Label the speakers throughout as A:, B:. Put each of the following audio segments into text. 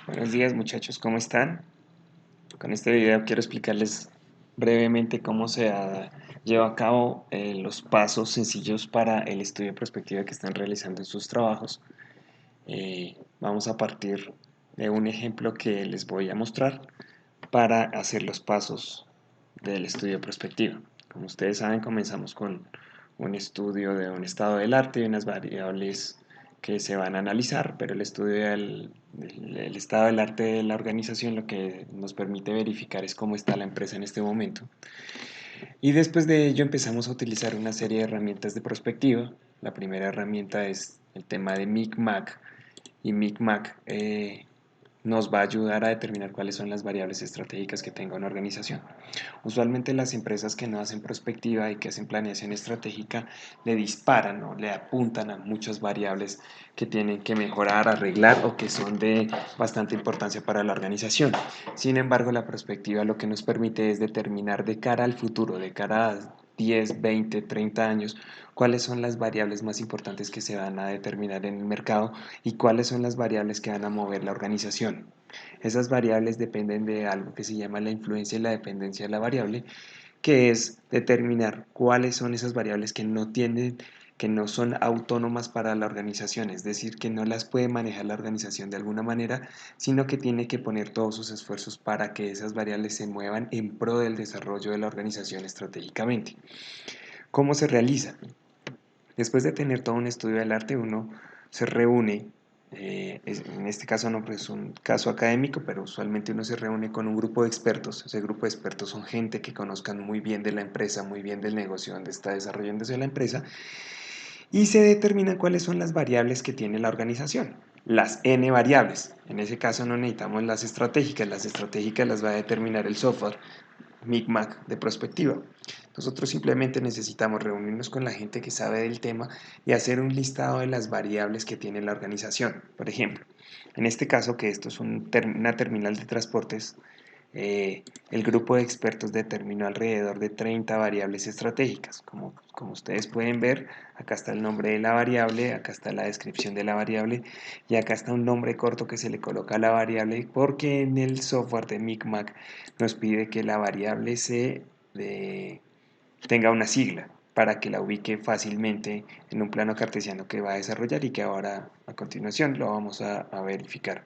A: Buenos días muchachos, ¿cómo están? Con este video quiero explicarles brevemente cómo lleva a cabo los pasos sencillos para el estudio de perspectiva que están realizando en sus trabajos. Vamos a partir de un ejemplo que les voy a mostrar para hacer los pasos del estudio de perspectiva. Como ustedes saben, comenzamos con un estudio de un estado del arte y unas variables que se van a analizar, pero el estudio del estado del arte de la organización lo que nos permite verificar es cómo está la empresa en este momento. Y después de ello empezamos a utilizar una serie de herramientas de prospectiva. La primera herramienta es el tema de Micmac, y Micmac nos va a ayudar a determinar cuáles son las variables estratégicas que tenga una organización. Usualmente las empresas que no hacen prospectiva y que hacen planeación estratégica le disparan o le apuntan a muchas variables que tienen que mejorar, arreglar o que son de bastante importancia para la organización. Sin embargo, la prospectiva lo que nos permite es determinar de cara al futuro, de cara a 10, 20, 30 años, cuáles son las variables más importantes que se van a determinar en el mercado y cuáles son las variables que van a mover la organización. Esas variables dependen de algo que se llama la influencia y la dependencia de la variable, que es determinar cuáles son esas variables que no son autónomas para la organización, es decir, que no las puede manejar la organización de alguna manera, sino que tiene que poner todos sus esfuerzos para que esas variables se muevan en pro del desarrollo de la organización estratégicamente. ¿Cómo se realiza? Después de tener todo un estudio del arte, uno se reúne, en este caso no es un caso académico, pero usualmente uno se reúne con un grupo de expertos. Ese grupo de expertos son gente que conozcan muy bien de la empresa, muy bien del negocio donde está desarrollándose la empresa, y se determinan cuáles son las variables que tiene la organización. Las N variables. En ese caso no necesitamos las estratégicas las va a determinar el software Micmac de prospectiva. Nosotros simplemente necesitamos reunirnos con la gente que sabe del tema y hacer un listado de las variables que tiene la organización. Por ejemplo, en este caso que esto es una terminal de transportes, el grupo de expertos determinó alrededor de 30 variables estratégicas. Como ustedes pueden ver, acá está el nombre de la variable, acá está la descripción de la variable y acá está un nombre corto que se le coloca a la variable porque en el software de Micmac nos pide que la variable tenga una sigla para que la ubique fácilmente en un plano cartesiano que va a desarrollar y que ahora a continuación lo vamos a verificar.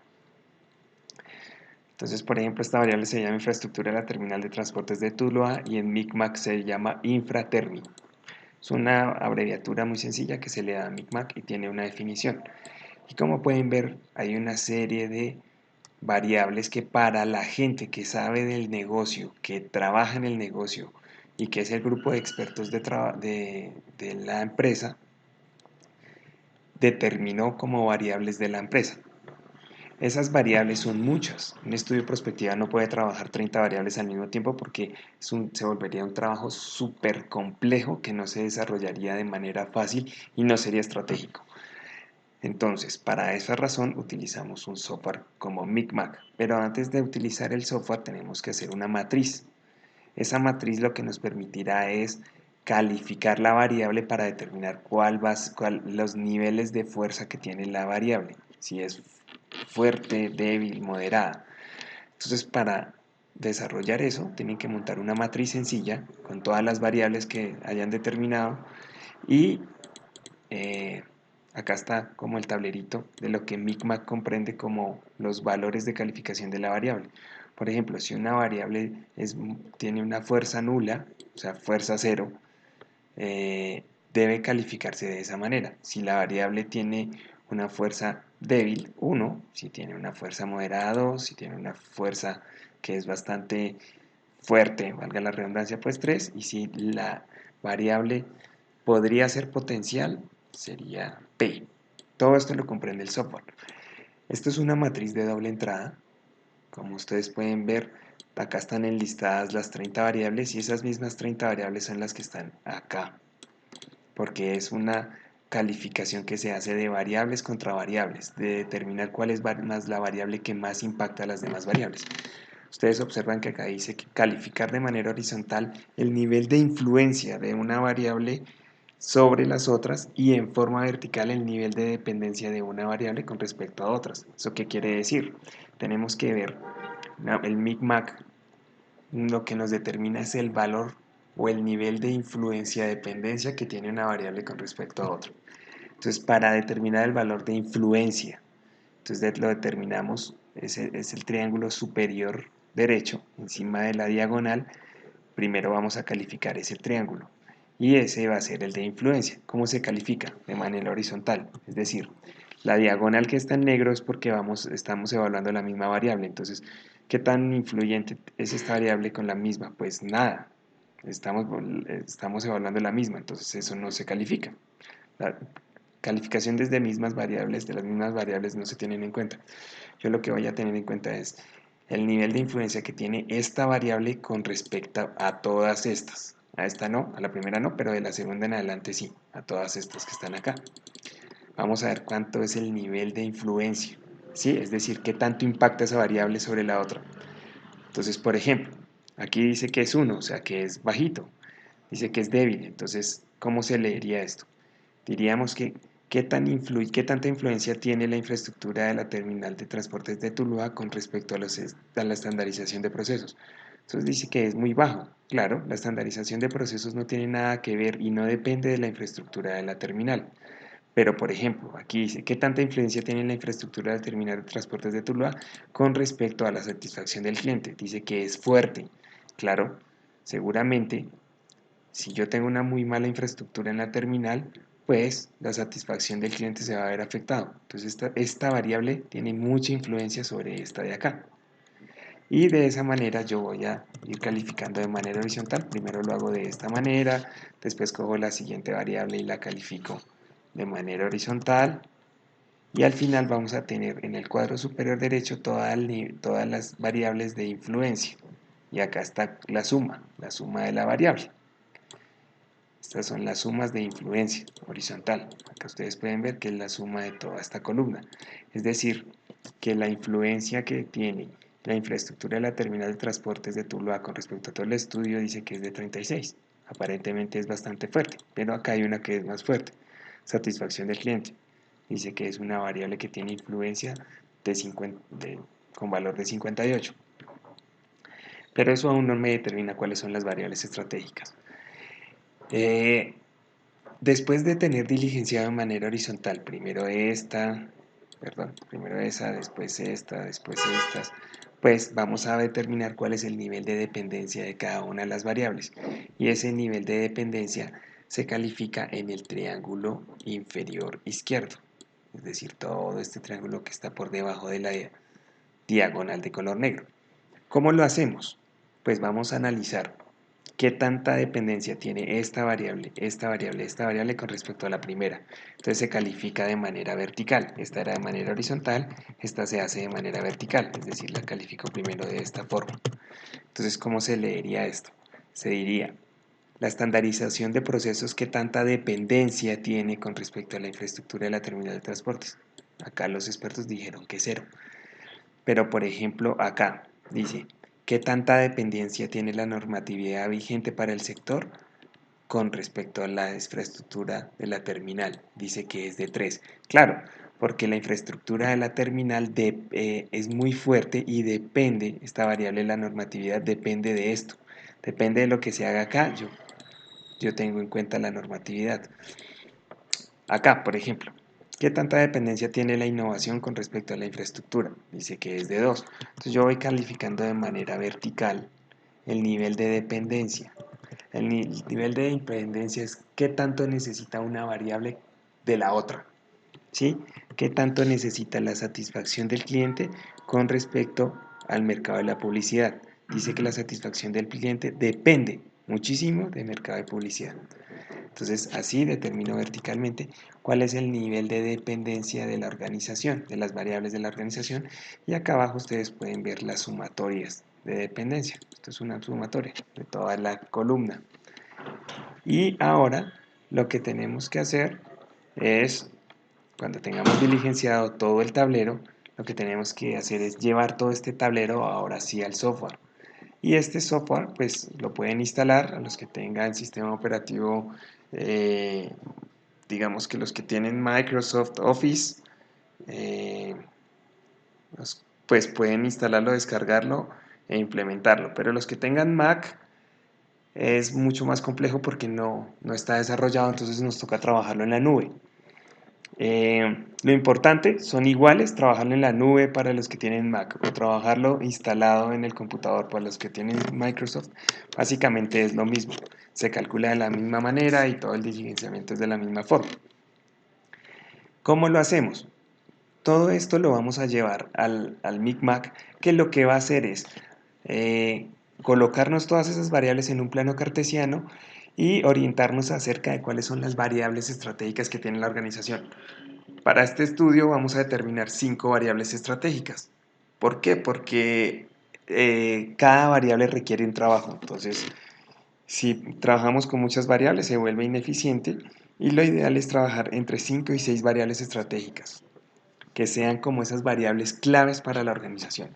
A: Entonces, por ejemplo, esta variable se llama infraestructura de la terminal de transportes de Tuluá y en Micmac se llama infratermi. Es una abreviatura muy sencilla que se le da a Micmac y tiene una definición. Y como pueden ver, hay una serie de variables que para la gente que sabe del negocio, que trabaja en el negocio y que es el grupo de expertos de la empresa, determinó como variables de la empresa. Esas variables son muchas. Un estudio de prospectiva no puede trabajar 30 variables al mismo tiempo porque se volvería un trabajo súper complejo que no se desarrollaría de manera fácil y no sería estratégico. Entonces, para esa razón utilizamos un software como Micmac, pero antes de utilizar el software tenemos que hacer una matriz. Esa matriz lo que nos permitirá es calificar la variable para determinar los niveles de fuerza que tiene la variable, si es fuerte, débil, moderada. Entonces, para desarrollar eso, tienen que montar una matriz sencilla con todas las variables que hayan determinado y eh, acá está como el tablerito de lo que Micmac comprende como los valores de calificación de la variable. Por ejemplo, si una variable tiene una fuerza nula, o sea, fuerza cero, debe calificarse de esa manera. Si la variable tiene una fuerza débil, 1, si tiene una fuerza moderada, 2, si tiene una fuerza que es bastante fuerte, valga la redundancia, pues 3, y si la variable podría ser potencial, sería P. Todo esto lo comprende el software. Esto es una matriz de doble entrada. Como ustedes pueden ver, acá están enlistadas las 30 variables y esas mismas 30 variables son las que están acá, porque es una calificación que se hace de variables contra variables, de determinar cuál es más la variable que más impacta a las demás variables. Ustedes observan que acá dice que calificar de manera horizontal el nivel de influencia de una variable sobre las otras y en forma vertical el nivel de dependencia de una variable con respecto a otras. ¿Eso qué quiere decir? tenemos que ver el micmac. Lo que nos determina es el valor o el nivel de influencia, dependencia que tiene una variable con respecto a otra. Entonces, para determinar el valor de influencia, entonces lo determinamos, es el triángulo superior derecho, encima de la diagonal. Primero vamos a calificar ese triángulo y ese va a ser el de influencia. ¿Cómo se califica? De manera horizontal, es decir, la diagonal que está en negro es porque estamos evaluando la misma variable. Entonces, ¿qué tan influyente es esta variable con la misma? Pues nada, estamos evaluando la misma, entonces eso no se califica. La calificación desde mismas variables, de las mismas variables no se tienen en cuenta. Yo lo que voy a tener en cuenta es el nivel de influencia que tiene esta variable con respecto a todas estas. A esta no, a la primera no, pero de la segunda en adelante sí, a todas estas que están acá. Vamos a ver cuánto es el nivel de influencia, ¿sí? Es decir, qué tanto impacta esa variable sobre la otra. Entonces, por ejemplo, aquí dice que es 1, o sea que es bajito, dice que es débil, entonces, ¿cómo se leería esto? Diríamos que qué tanta influencia tiene la infraestructura de la terminal de transportes de Tuluá con respecto a la estandarización de procesos. Entonces dice que es muy bajo. Claro, la estandarización de procesos no tiene nada que ver y no depende de la infraestructura de la terminal. Pero, por ejemplo, aquí dice, ¿qué tanta influencia tiene la infraestructura del terminal de transportes de Tuluá con respecto a la satisfacción del cliente? Dice que es fuerte. Claro, seguramente, si yo tengo una muy mala infraestructura en la terminal, pues la satisfacción del cliente se va a ver afectado. Entonces, esta variable tiene mucha influencia sobre esta de acá. Y de esa manera yo voy a ir calificando de manera horizontal. Primero lo hago de esta manera, después cojo la siguiente variable y la califico de manera horizontal. Y al final vamos a tener en el cuadro superior derecho todas las variables de influencia. Y acá está la suma de la variable. Estas son las sumas de influencia horizontal. Acá ustedes pueden ver que es la suma de toda esta columna. Es decir, que la influencia que tiene la infraestructura de la terminal de transportes de Tuluá con respecto a todo el estudio dice que es de 36. Aparentemente es bastante fuerte, pero acá hay una que es más fuerte. Satisfacción del cliente. Dice que es una variable que tiene influencia con valor de 58. Pero eso aún no me determina cuáles son las variables estratégicas. Después de tener diligenciado de manera horizontal, primero primero esa, después esta, después estas, pues vamos a determinar cuál es el nivel de dependencia de cada una de las variables. Y ese nivel de dependencia se califica en el triángulo inferior izquierdo, es decir, todo este triángulo que está por debajo de la diagonal de color negro. ¿Cómo lo hacemos? Pues vamos a analizar qué tanta dependencia tiene esta variable, esta variable, esta variable con respecto a la primera. Entonces se califica de manera vertical. Esta era de manera horizontal, esta se hace de manera vertical, es decir, la califico primero de esta forma. Entonces, ¿cómo se leería esto? Se diría, la estandarización de procesos, qué tanta dependencia tiene con respecto a la infraestructura de la terminal de transportes. Acá los expertos dijeron que cero. Pero, por ejemplo, acá dice, ¿qué tanta dependencia tiene la normatividad vigente para el sector con respecto a la infraestructura de la terminal? Dice que es de 3. Claro, porque la infraestructura de la terminal es muy fuerte y depende, esta variable de la normatividad depende de esto. Depende de lo que se haga acá, yo tengo en cuenta la normatividad. Acá, por ejemplo, ¿qué tanta dependencia tiene la innovación con respecto a la infraestructura? Dice que es de 2. Entonces yo voy calificando de manera vertical el nivel de dependencia. El nivel de dependencia es qué tanto necesita una variable de la otra. ¿Sí? ¿Qué tanto necesita la satisfacción del cliente con respecto al mercado de la publicidad? Dice que la satisfacción del cliente depende muchísimo del mercado de publicidad. Entonces, así determino verticalmente cuál es el nivel de dependencia de la organización, de las variables de la organización, y acá abajo ustedes pueden ver las sumatorias de dependencia. Esto es una sumatoria de toda la columna. Y ahora lo que tenemos que hacer es, cuando tengamos diligenciado todo el tablero, lo que tenemos que hacer es llevar todo este tablero ahora sí al software. Y este software pues lo pueden instalar a los que tengan sistema operativo, eh, digamos que los que tienen Microsoft Office, los pues pueden instalarlo, descargarlo e implementarlo. Pero los que tengan Mac es mucho más complejo porque no está desarrollado, entonces nos toca trabajarlo en la nube. Lo importante son iguales, trabajarlo en la nube para los que tienen Mac o trabajarlo instalado en el computador para los que tienen Microsoft. Básicamente es lo mismo, se calcula de la misma manera y todo el diligenciamiento es de la misma forma. ¿Cómo lo hacemos? Todo esto lo vamos a llevar al MicMac, que lo que va a hacer es eh, colocarnos todas esas variables en un plano cartesiano y orientarnos acerca de cuáles son las variables estratégicas que tiene la organización. Para este estudio vamos a determinar 5 variables estratégicas. ¿Por qué? Porque cada variable requiere un trabajo. Entonces, si trabajamos con muchas variables se vuelve ineficiente y lo ideal es trabajar entre 5 y 6 variables estratégicas, que sean como esas variables claves para la organización.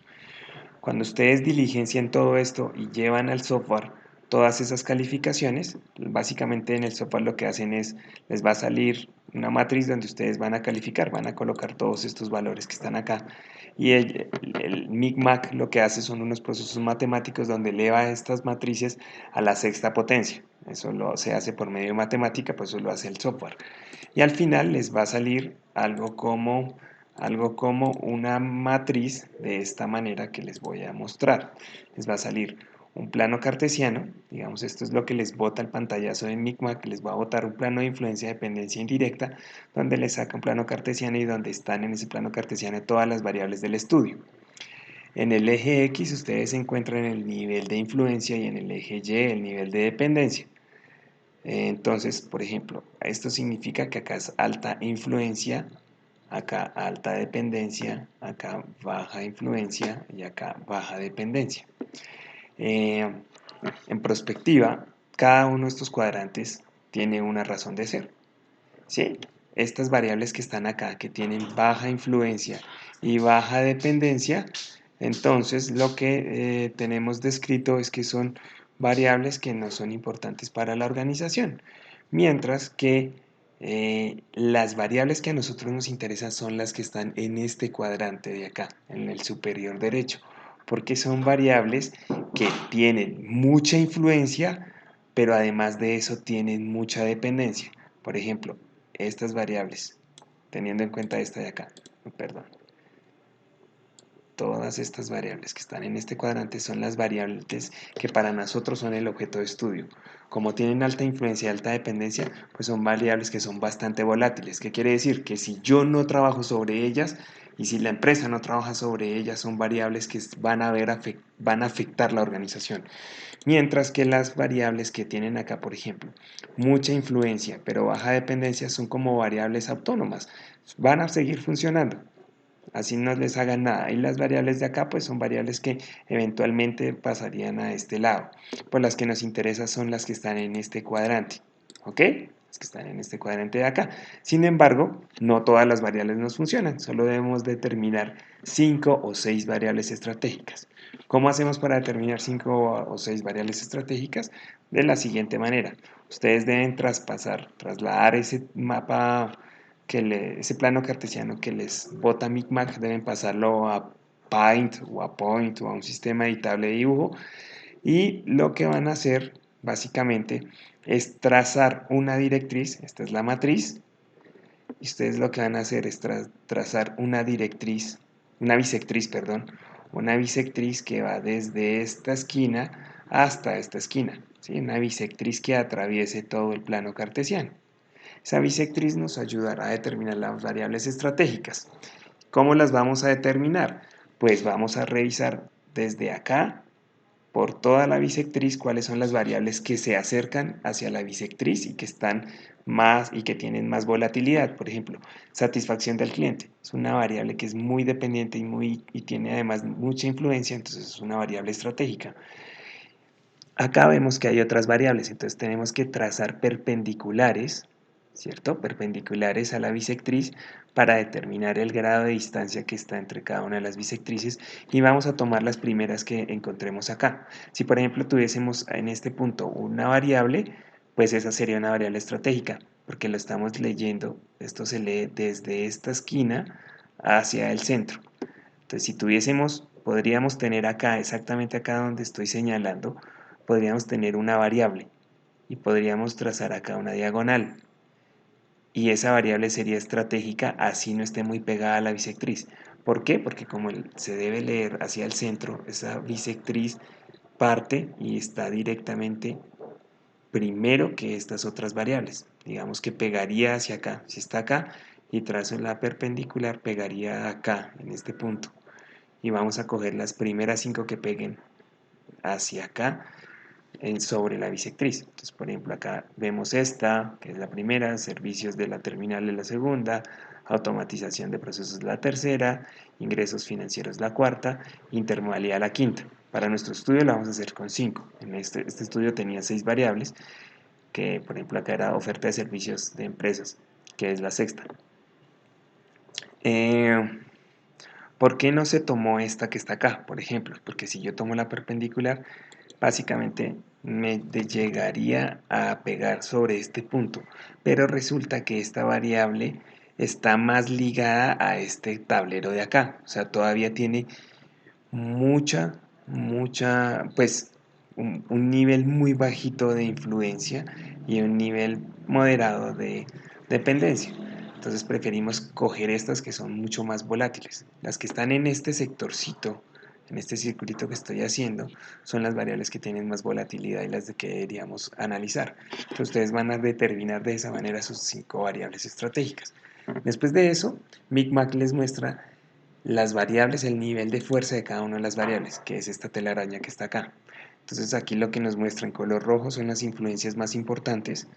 A: Cuando ustedes diligencian todo esto y llevan al software todas esas calificaciones, básicamente en el software lo que hacen es, les va a salir una matriz donde ustedes van a calificar, van a colocar todos estos valores que están acá. Y el MicMac lo que hace son unos procesos matemáticos donde eleva estas matrices a la sexta potencia. Eso se hace por medio de matemática, pues eso lo hace el software. Y al final les va a salir algo como una matriz de esta manera que les voy a mostrar. Les va a salir un plano cartesiano, digamos esto es lo que les bota el pantallazo de MicMac, les va a botar un plano de influencia de dependencia indirecta, donde les saca un plano cartesiano y donde están en ese plano cartesiano todas las variables del estudio. En el eje X ustedes encuentran el nivel de influencia y en el eje Y el nivel de dependencia. Entonces, por ejemplo, esto significa que acá es alta influencia, acá alta dependencia, acá baja influencia y acá baja dependencia. Eh, en perspectiva, cada uno de estos cuadrantes tiene una razón de ser. ¿Sí? Estas variables que están acá, que tienen baja influencia y baja dependencia, entonces lo que tenemos descrito es que son variables que no son importantes para la organización, mientras que las variables que a nosotros nos interesan son las que están en este cuadrante de acá, en el superior derecho, porque son variables que tienen mucha influencia, pero además de eso tienen mucha dependencia. Por ejemplo, estas variables, teniendo en cuenta esta de acá, perdón, todas estas variables que están en este cuadrante son las variables que para nosotros son el objeto de estudio. Como tienen alta influencia y alta dependencia, pues son variables que son bastante volátiles. ¿Qué quiere decir? Que si yo no trabajo sobre ellas y si la empresa no trabaja sobre ellas, son variables que van a afectar la organización. Mientras que las variables que tienen acá, por ejemplo, mucha influencia pero baja dependencia son como variables autónomas. Van a seguir funcionando, así no les hagan nada. Y las variables de acá pues son variables que eventualmente pasarían a este lado. Pues las que nos interesan son las que están en este cuadrante. ¿Ok? Las que están en este cuadrante de acá. Sin embargo, no todas las variables nos funcionan. Solo debemos determinar 5 o 6 variables estratégicas. ¿Cómo hacemos para determinar 5 o 6 variables estratégicas? De la siguiente manera. Ustedes deben trasladar ese mapa ese plano cartesiano que les bota MicMac, deben pasarlo a Paint o a Point o a un sistema editable de dibujo y lo que van a hacer básicamente es trazar una directriz, esta es la matriz, y ustedes lo que van a hacer es trazar una directriz, una bisectriz, perdón, una bisectriz que va desde esta esquina hasta esta esquina, ¿sí? Una bisectriz que atraviese todo el plano cartesiano. Esa bisectriz nos ayudará a determinar las variables estratégicas. ¿Cómo las vamos a determinar? Pues vamos a revisar desde acá, por toda la bisectriz, cuáles son las variables que se acercan hacia la bisectriz y que están más y que tienen más volatilidad. Por ejemplo, satisfacción del cliente. Es una variable que es muy dependiente y tiene además mucha influencia, entonces es una variable estratégica. Acá vemos que hay otras variables, entonces tenemos que trazar perpendiculares, ¿cierto? Perpendiculares a la bisectriz para determinar el grado de distancia que está entre cada una de las bisectrices y vamos a tomar las primeras que encontremos acá. Si por ejemplo tuviésemos en este punto una variable, pues esa sería una variable estratégica, porque lo estamos leyendo, esto se lee desde esta esquina hacia el centro. Entonces, si tuviésemos, podríamos tener acá, exactamente acá donde estoy señalando, podríamos tener una variable y podríamos trazar acá una diagonal. Y esa variable sería estratégica, así no esté muy pegada a la bisectriz. ¿Por qué? Porque como se debe leer hacia el centro, esa bisectriz parte y está directamente primero que estas otras variables. Digamos que pegaría hacia acá. Si está acá y trazo la perpendicular, pegaría acá, en este punto. Y vamos a coger las primeras 5 que peguen hacia acá sobre la bisectriz. Entonces, por ejemplo, acá vemos esta, que es la primera, servicios de la terminal es la segunda, automatización de procesos la tercera, ingresos financieros la cuarta, intermodalidad la quinta. Para nuestro estudio lo vamos a hacer con 5. En este estudio tenía 6 variables, que por ejemplo acá era oferta de servicios de empresas, que es la sexta. ¿Por qué no se tomó esta que está acá, por ejemplo? Porque si yo tomo la perpendicular, básicamente me llegaría a pegar sobre este punto, pero resulta que esta variable está más ligada a este tablero de acá, o sea, todavía tiene pues un nivel muy bajito de influencia y un nivel moderado de dependencia. Entonces preferimos coger estas que son mucho más volátiles. Las que están en este sectorcito, en este circulito que estoy haciendo, son las variables que tienen más volatilidad y las de que deberíamos analizar. Entonces ustedes van a determinar de esa manera sus 5 variables estratégicas. Después de eso, Micmac les muestra las variables, el nivel de fuerza de cada una de las variables, que es esta telaraña que está acá. Entonces aquí lo que nos muestra en color rojo son las influencias más importantes,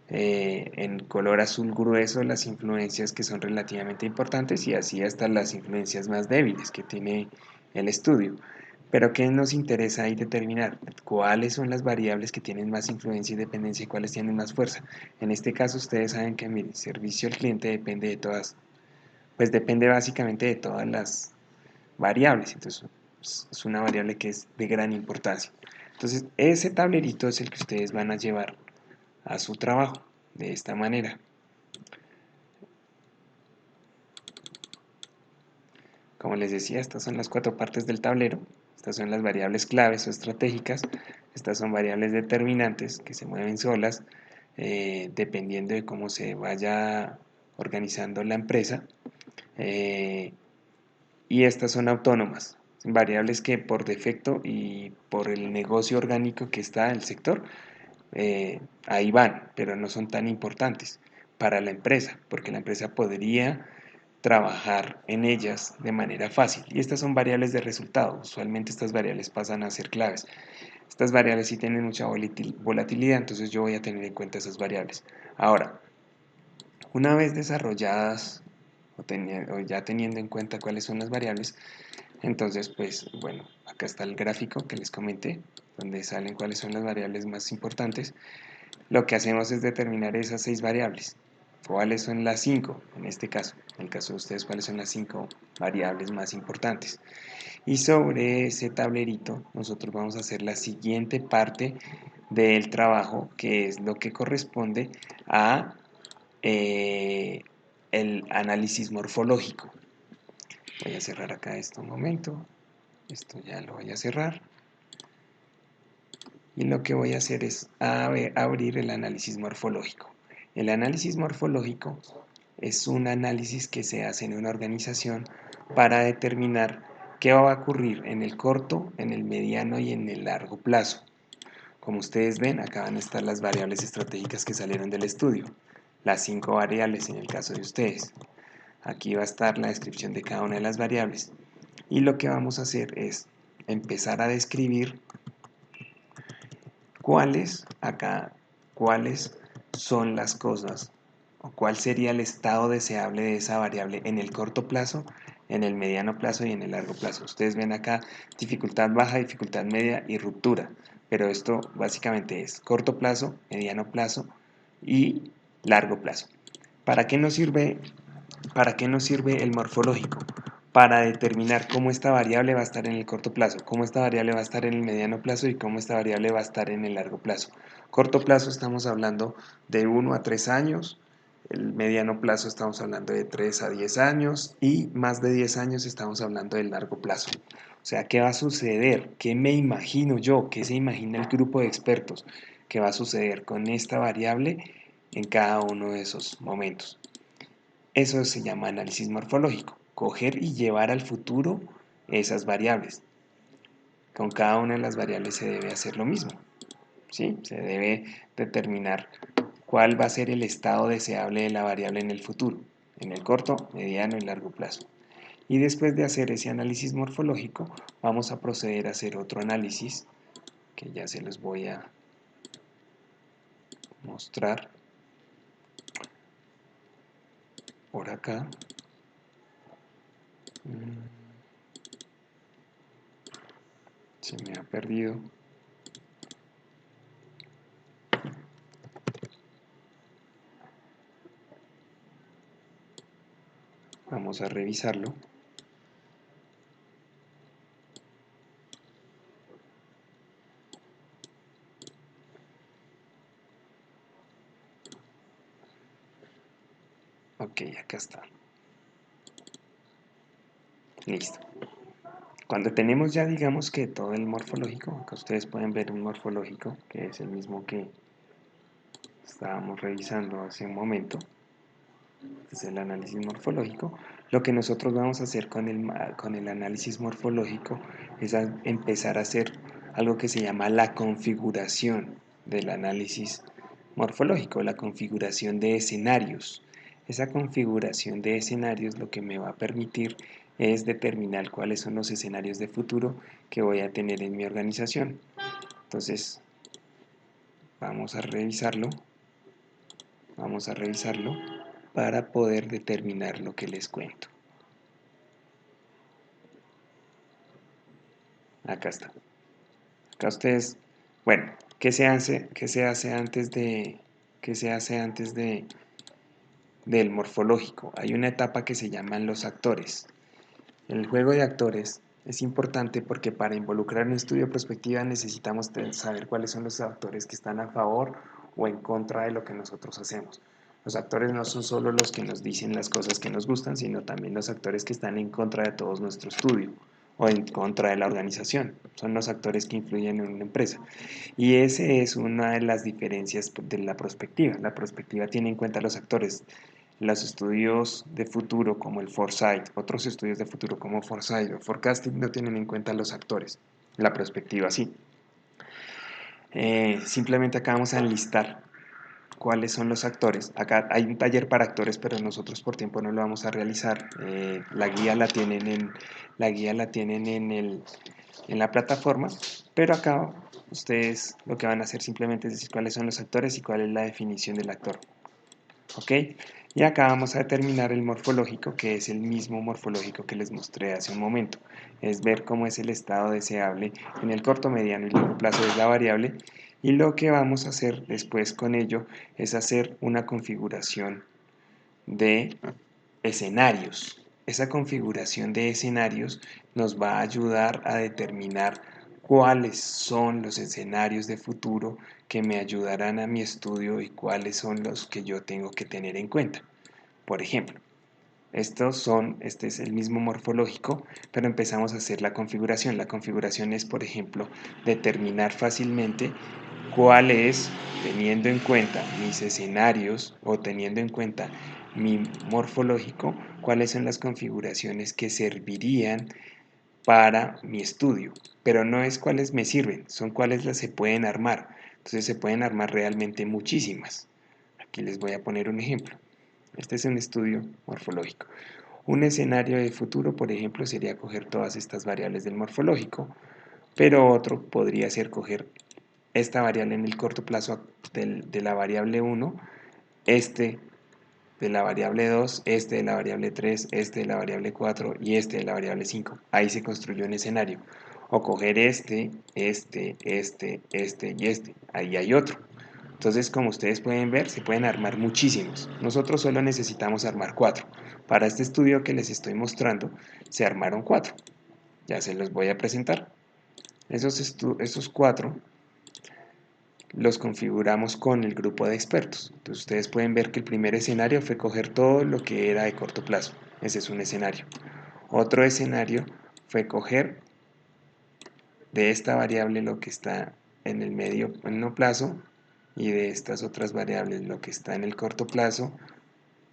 A: en color azul grueso las influencias que son relativamente importantes y así hasta las influencias más débiles que tiene el estudio. Pero ¿qué nos interesa ahí determinar? ¿Cuáles son las variables que tienen más influencia y dependencia y cuáles tienen más fuerza? En este caso ustedes saben que mi servicio al cliente depende de todas, pues depende básicamente de todas las variables, entonces es una variable que es de gran importancia. Entonces ese tablerito es el que ustedes van a llevar a su trabajo de esta manera. Como les decía, estas son las 4 partes del tablero. Estas son las variables claves o estratégicas. Estas son variables determinantes que se mueven solas dependiendo de cómo se vaya organizando la empresa. Y estas son autónomas, variables que por defecto y por el negocio orgánico que está el sector, ahí van, pero no son tan importantes para la empresa, porque la empresa podría trabajar en ellas de manera fácil. Y estas son variables de resultado. Usualmente estas variables pasan a ser claves. Estas variables sí tienen mucha volatilidad, entonces yo voy a tener en cuenta esas variables. Ahora, una vez desarrolladas o ya teniendo en cuenta cuáles son las variables, entonces pues bueno, acá está el gráfico que les comenté, donde salen cuáles son las variables más importantes. Lo que hacemos es determinar esas 6 variables. ¿Cuáles son las 5? En este caso, en el caso de ustedes, ¿cuáles son las 5 variables más importantes? Y sobre ese tablerito, nosotros vamos a hacer la siguiente parte del trabajo, que es lo que corresponde a el análisis morfológico. Voy a cerrar acá esto un momento. Esto ya lo voy a cerrar. Y lo que voy a hacer es abrir el análisis morfológico. El análisis morfológico es un análisis que se hace en una organización para determinar qué va a ocurrir en el corto, en el mediano y en el largo plazo. Como ustedes ven, acá van a estar las variables estratégicas que salieron del estudio, las 5 variables en el caso de ustedes. Aquí va a estar la descripción de cada una de las variables. Y lo que vamos a hacer es empezar a describir cuáles son las cosas o cuál sería el estado deseable de esa variable en el corto plazo, en el mediano plazo y en el largo plazo. Ustedes ven acá dificultad baja, dificultad media y ruptura, pero esto básicamente es corto plazo, mediano plazo y largo plazo. ¿Para qué nos sirve el morfológico? Para determinar cómo esta variable va a estar en el corto plazo, cómo esta variable va a estar en el mediano plazo y cómo esta variable va a estar en el largo plazo. Corto plazo estamos hablando de 1 a 3 años, El mediano plazo estamos hablando de 3 a 10 años y más de 10 años estamos hablando del largo plazo. O sea, ¿qué va a suceder? ¿Qué me imagino yo? ¿Qué se imagina el grupo de expertos? ¿Qué va a suceder con esta variable en cada uno de esos momentos? Eso se llama análisis morfológico. Coger y llevar al futuro esas variables. Con cada una de las variables se debe hacer lo mismo, ¿sí? Se debe determinar cuál va a ser el estado deseable de la variable en el futuro, en el corto, mediano y largo plazo. Y después de hacer ese análisis morfológico, vamos a proceder a hacer otro análisis, que ya se los voy a mostrar por acá. Se me ha perdido. Vamos a revisarlo. Ok, acá está. Listo. Cuando tenemos ya, digamos que todo el morfológico, acá ustedes pueden ver un morfológico, que es el mismo que estábamos revisando hace un momento, es el análisis morfológico. Lo que nosotros vamos a hacer con el análisis morfológico es empezar a hacer algo que se llama la configuración del análisis morfológico, la configuración de escenarios. Esa configuración de escenarios lo que me va a permitir es determinar cuáles son los escenarios de futuro que voy a tener en mi organización. Entonces, vamos a revisarlo. Vamos a revisarlo para poder determinar lo que les cuento. Acá está. Acá ustedes, bueno, ¿qué se hace antes del morfológico? Hay una etapa que se llaman los actores. El juego de actores es importante porque para involucrar un estudio de prospectiva necesitamos saber cuáles son los actores que están a favor o en contra de lo que nosotros hacemos. Los actores no son solo los que nos dicen las cosas que nos gustan, sino también los actores que están en contra de todo nuestro estudio o en contra de la organización. Son los actores que influyen en una empresa. Y esa es una de las diferencias de la prospectiva. La prospectiva tiene en cuenta los actores. Los estudios de futuro como el Foresight, otros estudios de futuro como Foresight o Forecasting no tienen en cuenta los actores. La prospectiva sí. Simplemente acá vamos a enlistar cuáles son los actores. Acá hay un taller para actores, pero nosotros por tiempo no lo vamos a realizar. La guía la tienen en la plataforma, pero acá ustedes lo que van a hacer simplemente es decir cuáles son los actores y cuál es la definición del actor. ¿Ok? Y acá vamos a determinar el morfológico, que es el mismo morfológico que les mostré hace un momento. Es ver cómo es el estado deseable en el corto, mediano y largo plazo de la variable. Y lo que vamos a hacer después con ello es hacer una configuración de escenarios. Esa configuración de escenarios nos va a ayudar a determinar cuáles son los escenarios de futuro que me ayudarán a mi estudio y cuáles son los que yo tengo que tener en cuenta. Por ejemplo, este es el mismo morfológico, pero empezamos a hacer la configuración. La configuración es, por ejemplo, determinar fácilmente cuál es, teniendo en cuenta mis escenarios o teniendo en cuenta mi morfológico, cuáles son las configuraciones que servirían para mi estudio, pero no es cuáles me sirven, son cuáles las se pueden armar. Entonces se pueden armar realmente muchísimas. Aquí les voy a poner un ejemplo. Este es un estudio morfológico. Un escenario de futuro, por ejemplo, sería coger todas estas variables del morfológico, pero otro podría ser coger esta variable en el corto plazo de la variable 1, este de la variable 2, este de la variable 3, este de la variable 4 y este de la variable 5. Ahí se construyó un escenario. O coger este y este. Ahí hay otro. Entonces, como ustedes pueden ver, se pueden armar muchísimos. Nosotros solo necesitamos armar 4. Para este estudio que les estoy mostrando, se armaron 4. Ya se los voy a presentar. Esos 4 los configuramos con el grupo de expertos. Entonces ustedes pueden ver que el primer escenario fue coger todo lo que era de corto plazo. Ese es un escenario. Otro escenario fue coger de esta variable lo que está en el medio plazo y de estas otras variables lo que está en el corto plazo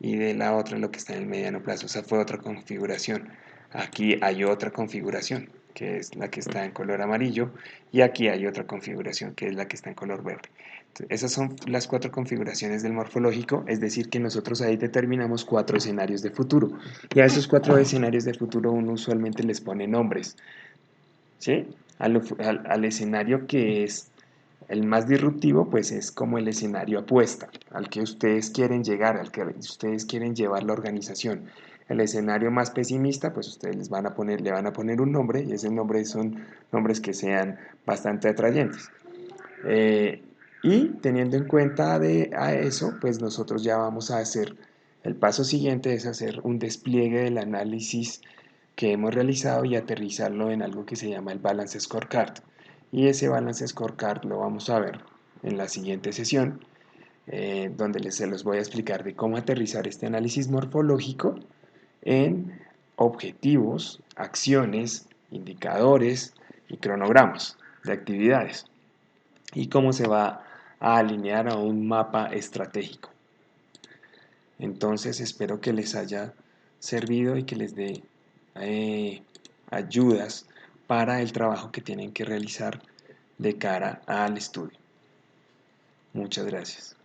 A: y de la otra lo que está en el mediano plazo. Esa fue otra configuración. Aquí hay otra configuración, que es la que está en color amarillo, y aquí hay otra configuración, que es la que está en color verde. Entonces, esas son las 4 configuraciones del morfológico, es decir, que nosotros ahí determinamos 4 escenarios de futuro. Y a esos 4 escenarios de futuro uno usualmente les pone nombres, ¿sí? Al escenario que es el más disruptivo, pues es como el escenario apuesta, al que ustedes quieren llegar, al que ustedes quieren llevar la organización. El escenario más pesimista, pues ustedes le van a poner un nombre y ese nombre son nombres que sean bastante atrayentes. Eh, y teniendo en cuenta a eso, pues nosotros ya vamos a hacer, el paso siguiente es hacer un despliegue del análisis que hemos realizado y aterrizarlo en algo que se llama el Balance Scorecard. Y ese Balance Scorecard lo vamos a ver en la siguiente sesión, donde se los voy a explicar de cómo aterrizar este análisis morfológico en objetivos, acciones, indicadores y cronogramas de actividades y cómo se va a alinear a un mapa estratégico. Entonces espero que les haya servido y que les dé ayudas para el trabajo que tienen que realizar de cara al estudio. Muchas gracias.